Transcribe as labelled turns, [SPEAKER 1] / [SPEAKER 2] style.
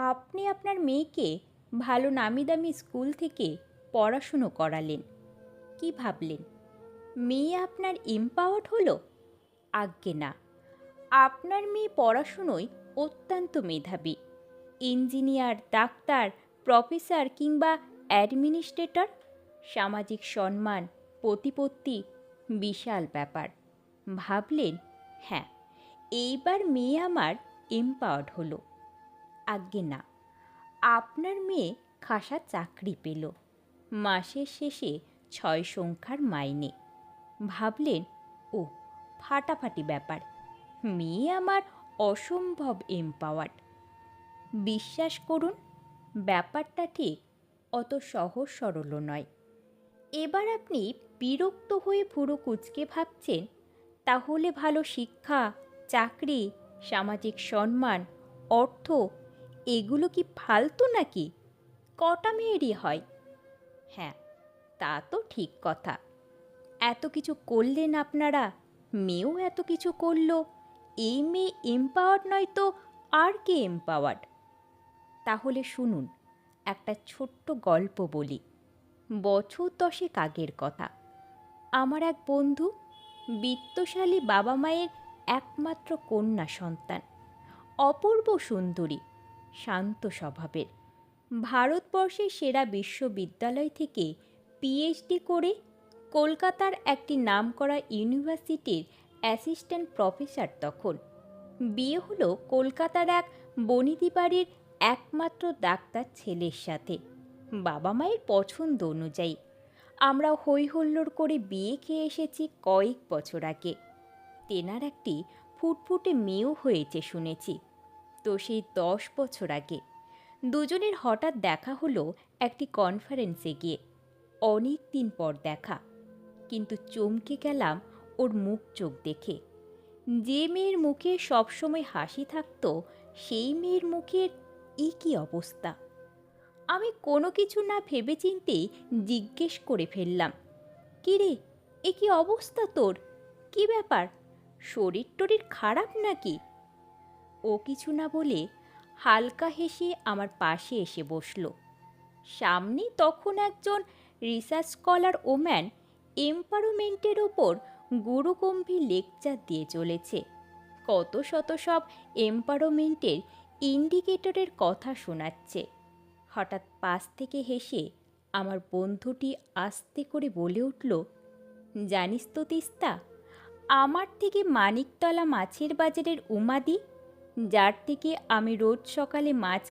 [SPEAKER 1] আপনি আপনার মেয়েকে ভালো নামিদামি স্কুল থেকে পড়াশুনো করালেন। কি ভাবলেন মেয়ে আপনার এম্পাওয়ার্ড হলো? আজ্ঞে না। আপনার মেয়ে পড়াশুনোয় অত্যন্ত মেধাবী। ইঞ্জিনিয়ার, ডাক্তার, প্রফেসর কিংবা অ্যাডমিনিস্ট্রেটর। সামাজিক সম্মান, প্রতিপত্তি বিশাল ব্যাপার। ভাবলেন, হ্যাঁ, এইবার মেয়ে আমার এম্পাওয়ার্ড হলো। আজ্ঞে না। আপনার মেয়ে খাসা চাকরি পেল, মাসের শেষে 6 সংখ্যার মাইনে। ভাবলেন, ও, ফাটাফাটি ব্যাপার, মেয়ে আমার অসম্ভব এম্পাওয়ার্ড। বিশ্বাস করুন, ব্যাপারটা ঠিক অত সহজ সরলও নয়। এবার আপনি বিরক্ত হয়ে পুরো কুঁচকে ভাবছেন, তাহলে ভালো শিক্ষা, চাকরি, সামাজিক সম্মান, অর্থ এগুলো কি ফালতু নাকি? কটা মেয়েরই হয়। হ্যাঁ, তা তো ঠিক কথা। এত কিছু করলেন আপনারা, মেয়েও এত কিছু করল। এই মেয়ে এম্পাওয়ার্ড নয় তো আর কে এম্পাওয়ার্ড? তাহলে শুনুন, একটা ছোট্ট গল্প বলি। বছর 10 আগের কথা। আমার এক বন্ধু, বিত্তশালী বাবা মায়ের একমাত্র কন্যা সন্তান, অপূর্ব সুন্দরী, শান্ত স্বভাবের। ভারতবর্ষের সেরা বিশ্ববিদ্যালয় থেকে পিএইচডি করে কলকাতার একটি নামকরা ইউনিভার্সিটির অ্যাসিস্ট্যান্ট প্রফেসর তখন। বিয়ে হলো কলকাতার এক বনিদি বাড়ির একমাত্র ডাক্তার ছেলের সাথে, বাবা মায়ের পছন্দ অনুযায়ী। আমরা হই হুল্লোড় করে বিয়ে খেয়ে এসেছি কয়েক বছর আগে। তেনার একটি ফুটফুটে মেয়েও হয়েছে শুনেছি। তো সেই 10 বছর আগে দুজনের হঠাৎ দেখা হলো একটি কনফারেন্সে গিয়ে। অনেক দিন পর দেখা, কিন্তু চমকে গেলাম ওর মুখ চোখ দেখে। যে মেয়ের মুখে সবসময় হাসি থাকতো, সেই মেয়ের মুখের এ কী অবস্থা! আমি কোনো কিছু না ভেবেচিন্তেই জিজ্ঞেস করে ফেললাম, কী রে, এ কী অবস্থা তোর? কী ব্যাপার, শরীর টরীর খারাপ নাকি? ও কিছু না বলে হালকা হেসে আমার পাশে এসে বসল। সামনে তখন একজন রিসার্চ স্কলার ওম্যান এম্পাওয়ারমেন্টের ওপর গুরুগম্ভীর লেকচার দিয়ে চলেছে। কত শত সব এম্পাওয়ারমেন্টের ইন্ডিকেটরের কথা শোনাচ্ছে। হঠাৎ পাশ থেকে হেসে আমার বন্ধুটি আস্তে করে বলে উঠল, জানিস তো তিস্তা, আমার থেকে মানিকতলা মাছের বাজারের উমাদি, যার থেকে আমি রোজ সকালে মাছ